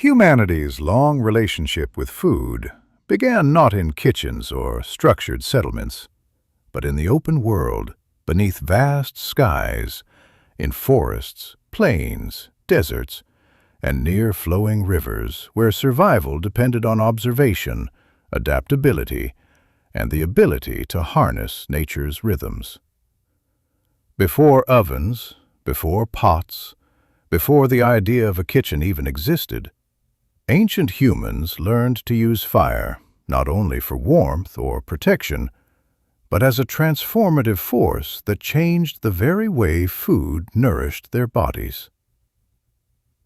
Humanity's long relationship with food began not in kitchens or structured settlements, but in the open world, beneath vast skies, in forests, plains, deserts, and near flowing rivers where survival depended on observation, adaptability, and the ability to harness nature's rhythms. Before ovens, before pots, before the idea of a kitchen even existed, ancient humans learned to use fire not only for warmth or protection, but as a transformative force that changed the very way food nourished their bodies.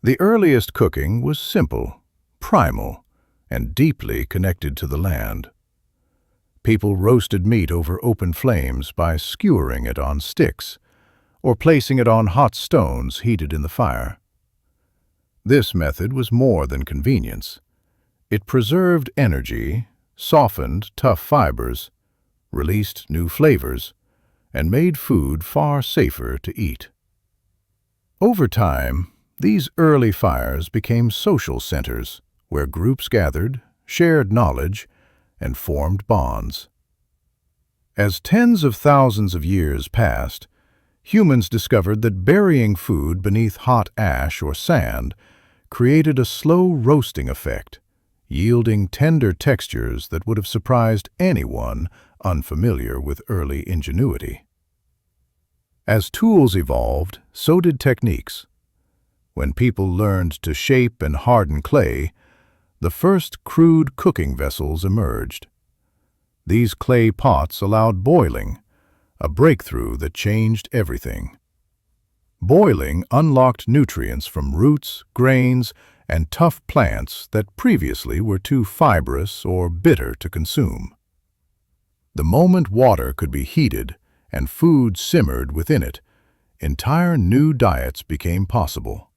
The earliest cooking was simple, primal, and deeply connected to the land. People roasted meat over open flames by skewering it on sticks or placing it on hot stones heated in the fire. This method was more than convenience. It preserved energy, softened tough fibers, released new flavors, and made food far safer to eat. Over time, these early fires became social centers where groups gathered, shared knowledge, and formed bonds. As tens of thousands of years passed, humans discovered that burying food beneath hot ash or sand created a slow roasting effect, yielding tender textures that would have surprised anyone unfamiliar with early ingenuity. As tools evolved, so did techniques. When people learned to shape and harden clay, the first crude cooking vessels emerged. These clay pots allowed boiling, a breakthrough that changed everything. Boiling unlocked nutrients from roots, grains, and tough plants that previously were too fibrous or bitter to consume. The moment water could be heated and food simmered within it, entire new diets became possible.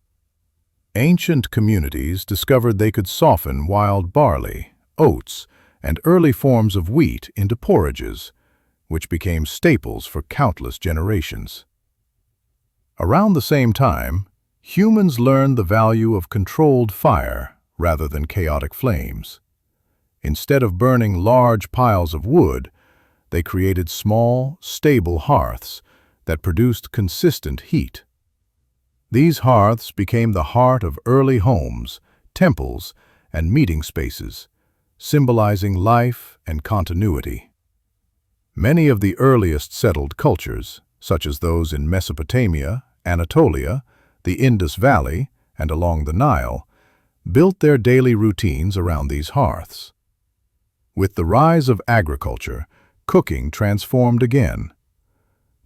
Ancient communities discovered they could soften wild barley, oats, and early forms of wheat into porridges, which became staples for countless generations. Around the same time, humans learned the value of controlled fire rather than chaotic flames. Instead of burning large piles of wood, they created small, stable hearths that produced consistent heat. These hearths became the heart of early homes, temples, and meeting spaces, symbolizing life and continuity. Many of the earliest settled cultures, such as those in Mesopotamia, Anatolia, the Indus Valley, and along the Nile, built their daily routines around these hearths. With the rise of agriculture, cooking transformed again.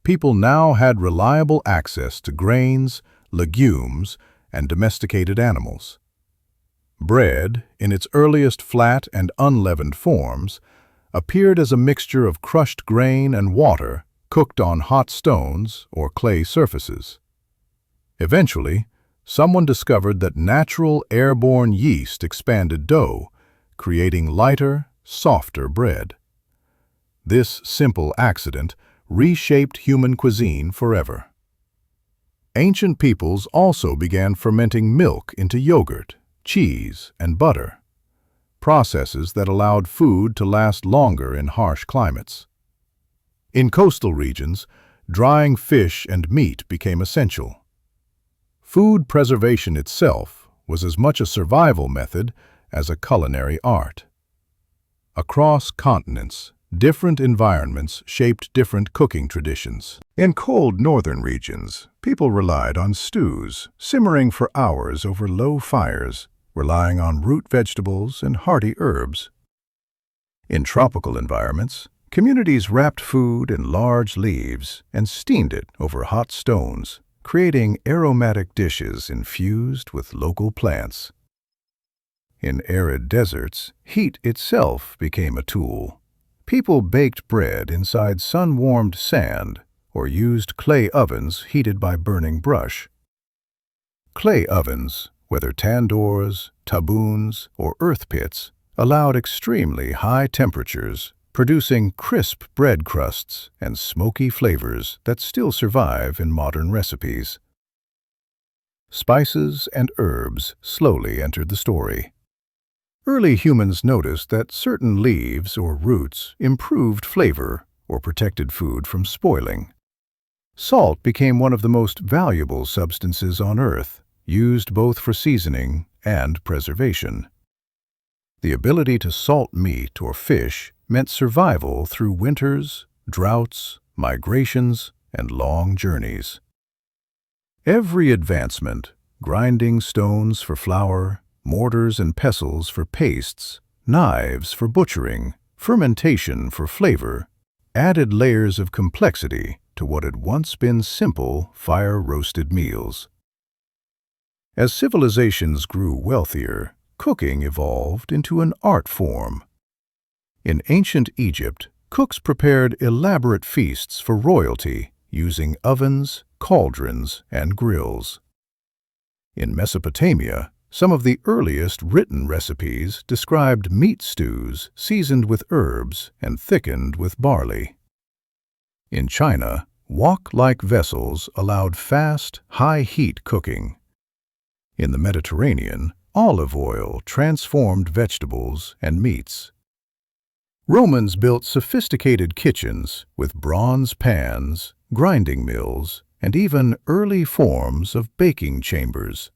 People now had reliable access to grains, legumes, and domesticated animals. Bread, in its earliest flat and unleavened forms, appeared as a mixture of crushed grain and water cooked on hot stones or clay surfaces. Eventually, someone discovered that natural airborne yeast expanded dough, creating lighter, softer bread. This simple accident reshaped human cuisine forever. Ancient peoples also began fermenting milk into yogurt, cheese, and butter, processes that allowed food to last longer in harsh climates. In coastal regions, drying fish and meat became essential. Food preservation itself was as much a survival method as a culinary art. Across continents, different environments shaped different cooking traditions. In cold northern regions, people relied on stews, simmering for hours over low fires, relying on root vegetables and hearty herbs. In tropical environments, communities wrapped food in large leaves and steamed it over hot stones, creating aromatic dishes infused with local plants. In arid deserts, heat itself became a tool. People baked bread inside sun-warmed sand or used clay ovens heated by burning brush. Clay ovens, whether tandoors, taboons, or earth pits, allowed extremely high temperatures, producing crisp bread crusts and smoky flavors that still survive in modern recipes. spices and herbs slowly entered the story. Early humans noticed that certain leaves or roots improved flavor or protected food from spoiling. Salt became one of the most valuable substances on Earth, used both for seasoning and preservation. The ability to salt meat or fish meant survival through winters, droughts, migrations, and long journeys. Every advancement, grinding stones for flour, mortars and pestles for pastes, knives for butchering, fermentation for flavor, added layers of complexity to what had once been simple, fire-roasted meals. As civilizations grew wealthier, cooking evolved into an art form. In ancient Egypt, cooks prepared elaborate feasts for royalty using ovens, cauldrons, and grills. In Mesopotamia, some of the earliest written recipes described meat stews seasoned with herbs and thickened with barley. In China, wok-like vessels allowed fast, high-heat cooking. In the Mediterranean, olive oil transformed vegetables and meats. Romans built sophisticated kitchens with bronze pans, grinding mills, and even early forms of baking chambers.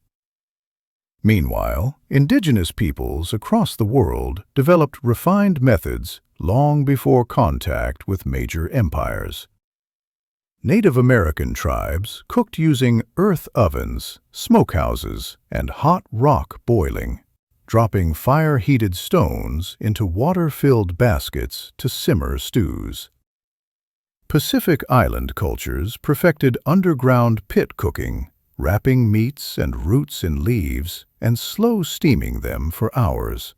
Meanwhile, indigenous peoples across the world developed refined methods long before contact with major empires. Native American tribes cooked using earth ovens, smokehouses, and hot rock boiling, dropping fire-heated stones into water-filled baskets to simmer stews. Pacific Island cultures perfected underground pit cooking, wrapping meats and roots in leaves and slow steaming them for hours.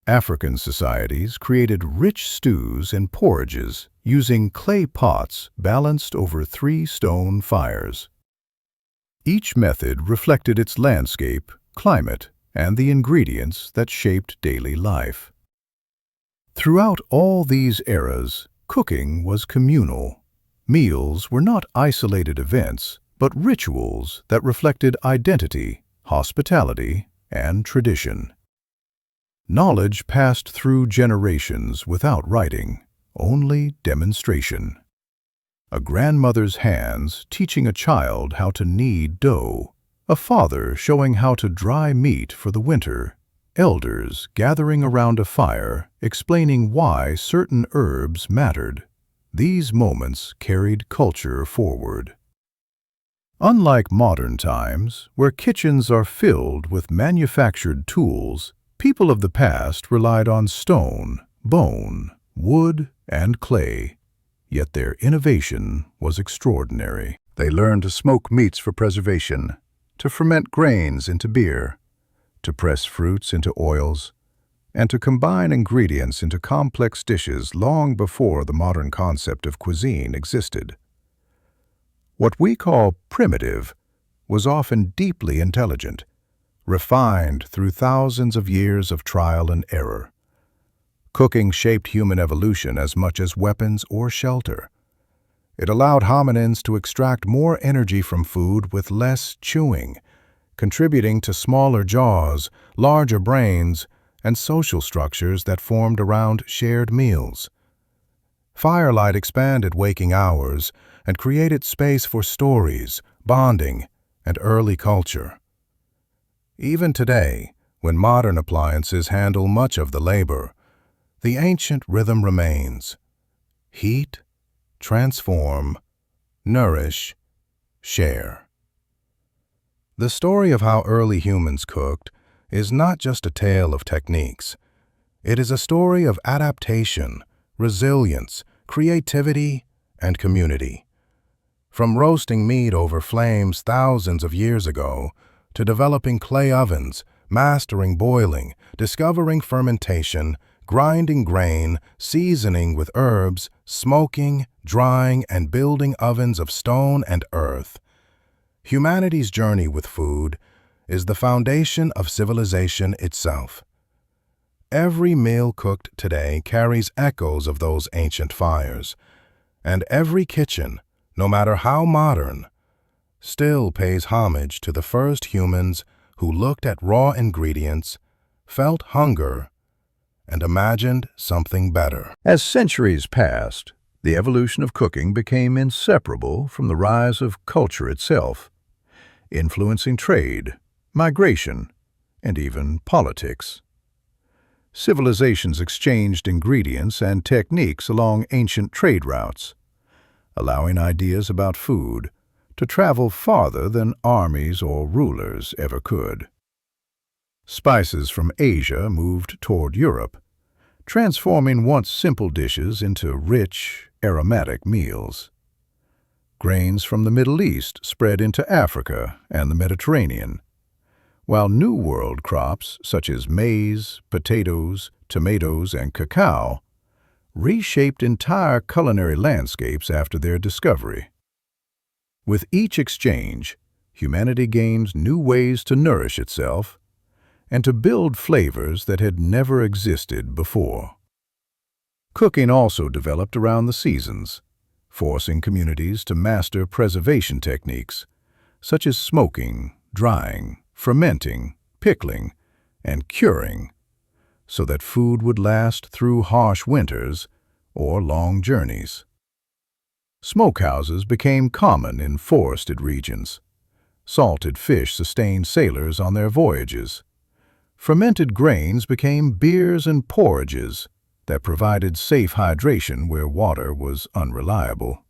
African societies created rich stews and porridges using clay pots balanced over 3 stone fires. Each method reflected its landscape, climate, and the ingredients that shaped daily life. Throughout all these eras, cooking was communal. Meals were not isolated events, but rituals that reflected identity, hospitality, and tradition. Knowledge passed through generations without writing, only demonstration. A grandmother's hands teaching a child how to knead dough, a father showing how to dry meat for the winter, elders gathering around a fire explaining why certain herbs mattered. These moments carried culture forward. Unlike modern times, where kitchens are filled with manufactured tools, people of the past relied on stone, bone, wood, and clay. Yet their innovation was extraordinary. They learned to smoke meats for preservation, to ferment grains into beer, to press fruits into oils, and to combine ingredients into complex dishes long before the modern concept of cuisine existed. What we call primitive was often deeply intelligent, refined through thousands of years of trial and error. Cooking shaped human evolution as much as weapons or shelter. It allowed hominins to extract more energy from food with less chewing, contributing to smaller jaws, larger brains, and social structures that formed around shared meals. Firelight expanded waking hours and created space for stories, bonding, and early culture. Even today, when modern appliances handle much of the labor, the ancient rhythm remains: heat, transform, nourish, share. The story of how early humans cooked is not just a tale of techniques. It is a story of adaptation, resilience, creativity, and community. From roasting meat over flames thousands of years ago to developing clay ovens, mastering boiling, discovering fermentation, grinding grain, seasoning with herbs, smoking, drying, and building ovens of stone and earth. Humanity's journey with food is the foundation of civilization itself. Every meal cooked today carries echoes of those ancient fires, and every kitchen, no matter how modern, still pays homage to the first humans who looked at raw ingredients, felt hunger, and imagined something better. As centuries passed, the evolution of cooking became inseparable from the rise of culture itself, influencing trade, migration, and even politics. Civilizations exchanged ingredients and techniques along ancient trade routes, allowing ideas about food to travel farther than armies or rulers ever could. Spices from Asia moved toward Europe, transforming once simple dishes into rich, aromatic meals. Grains from the Middle East spread into Africa and the Mediterranean, while New World crops such as maize, potatoes, tomatoes, and cacao reshaped entire culinary landscapes after their discovery. With each exchange, humanity gained new ways to nourish itself and to build flavors that had never existed before. Cooking also developed around the seasons, forcing communities to master preservation techniques such as smoking, drying, fermenting, pickling, and curing, so that food would last through harsh winters or long journeys. Smokehouses became common in forested regions. Salted fish sustained sailors on their voyages. Fermented grains became beers and porridges that provided safe hydration where water was unreliable.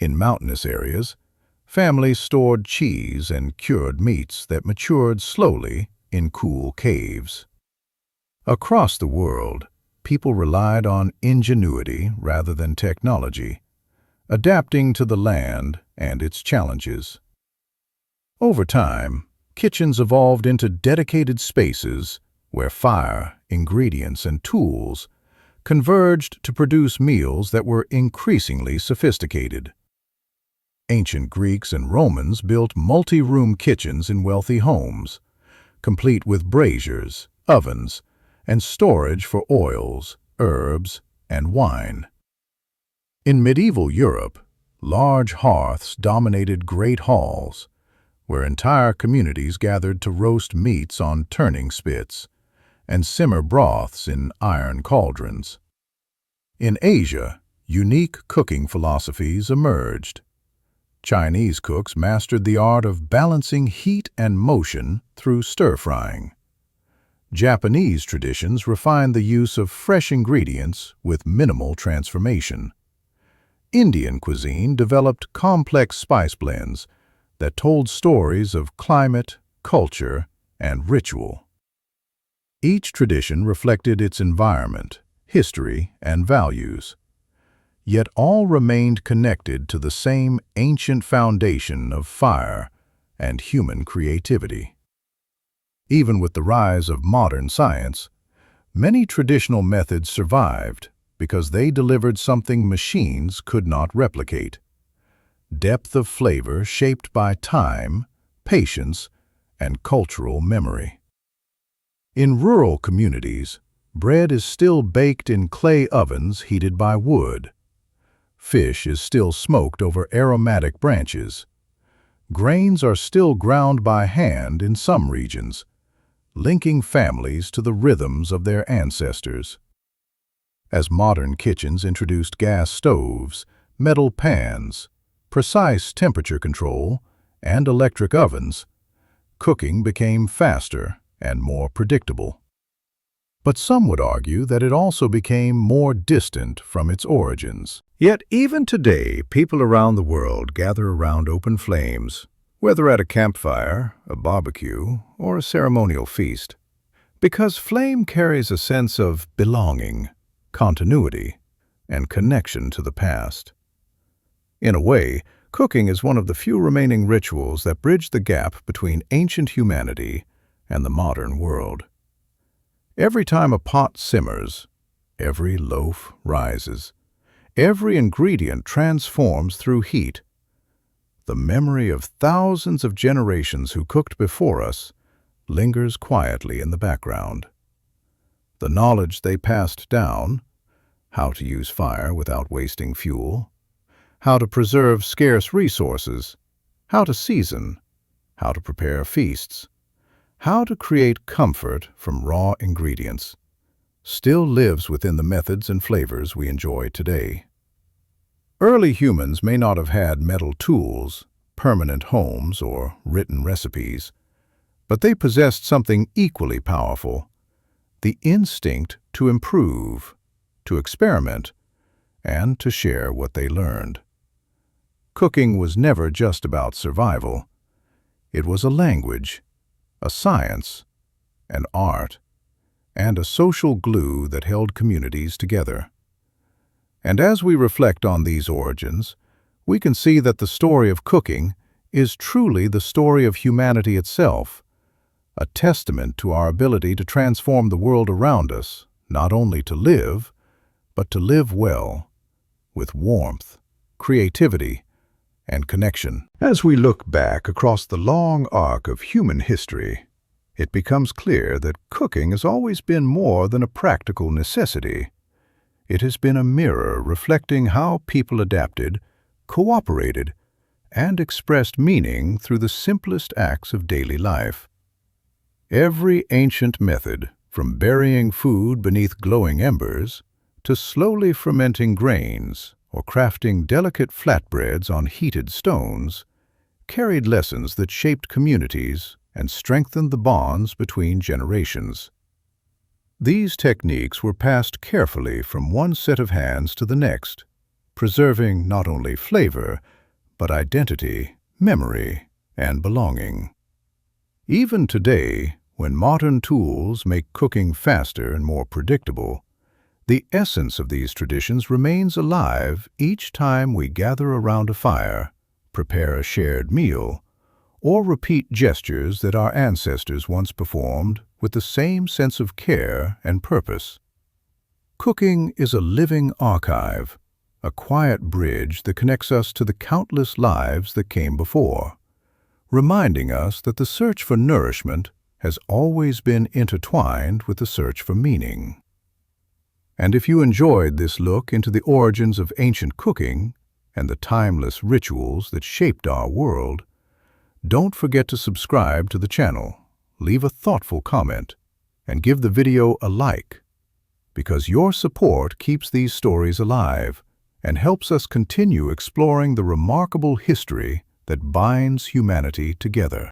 In mountainous areas, families stored cheese and cured meats that matured slowly in cool caves. Across the world, people relied on ingenuity rather than technology, adapting to the land and its challenges. Over time, kitchens evolved into dedicated spaces where fire, ingredients, and tools converged to produce meals that were increasingly sophisticated. Ancient Greeks and Romans built multi-room kitchens in wealthy homes, complete with braziers, ovens, and storage for oils, herbs, and wine. In medieval Europe, large hearths dominated great halls, where entire communities gathered to roast meats on turning spits and simmer broths in iron cauldrons. In Asia, unique cooking philosophies emerged. Chinese cooks mastered the art of balancing heat and motion through stir-frying. Japanese traditions refined the use of fresh ingredients with minimal transformation. Indian cuisine developed complex spice blends that told stories of climate, culture, and ritual. Each tradition reflected its environment, history, and values, yet all remained connected to the same ancient foundation of fire and human creativity. Even with the rise of modern science, many traditional methods survived because they delivered something machines could not replicate: depth of flavor shaped by time, patience, and cultural memory. In rural communities, bread is still baked in clay ovens heated by wood. Fish is still smoked over aromatic branches. Grains are still ground by hand in some regions, linking families to the rhythms of their ancestors. As modern kitchens introduced gas stoves, metal pans, precise temperature control, and electric ovens, cooking became faster and more predictable. But some would argue that it also became more distant from its origins. Yet even today, people around the world gather around open flames, whether at a campfire, a barbecue, or a ceremonial feast, because flame carries a sense of belonging, continuity, and connection to the past. In a way, cooking is one of the few remaining rituals that bridge the gap between ancient humanity and the modern world. Every time a pot simmers, every loaf rises, every ingredient transforms through heat, the memory of thousands of generations who cooked before us lingers quietly in the background. The knowledge they passed down, how to use fire without wasting fuel, how to preserve scarce resources, how to season, how to prepare feasts, how to create comfort from raw ingredients, still lives within the methods and flavors we enjoy today. Early humans may not have had metal tools, permanent homes, or written recipes, but they possessed something equally powerful: the instinct to improve, to experiment, and to share what they learned. Cooking was never just about survival. It was a language, a science, an art, and a social glue that held communities together. And as we reflect on these origins, we can see that the story of cooking is truly the story of humanity itself, a testament to our ability to transform the world around us, not only to live, but to live well, with warmth, creativity, and connection. As we look back across the long arc of human history, it becomes clear that cooking has always been more than a practical necessity. It has been a mirror reflecting how people adapted, cooperated, and expressed meaning through the simplest acts of daily life. Every ancient method, from burying food beneath glowing embers to slowly fermenting grains or crafting delicate flatbreads on heated stones, carried lessons that shaped communities and strengthened the bonds between generations. These techniques were passed carefully from one set of hands to the next, preserving not only flavor, but identity, memory, and belonging. Even today, when modern tools make cooking faster and more predictable, the essence of these traditions remains alive each time we gather around a fire, prepare a shared meal, or repeat gestures that our ancestors once performed with the same sense of care and purpose. Cooking is a living archive, a quiet bridge that connects us to the countless lives that came before, reminding us that the search for nourishment has always been intertwined with the search for meaning. And if you enjoyed this look into the origins of ancient cooking and the timeless rituals that shaped our world, don't forget to subscribe to the channel, leave a thoughtful comment, and give the video a like, because your support keeps these stories alive and helps us continue exploring the remarkable history that binds humanity together.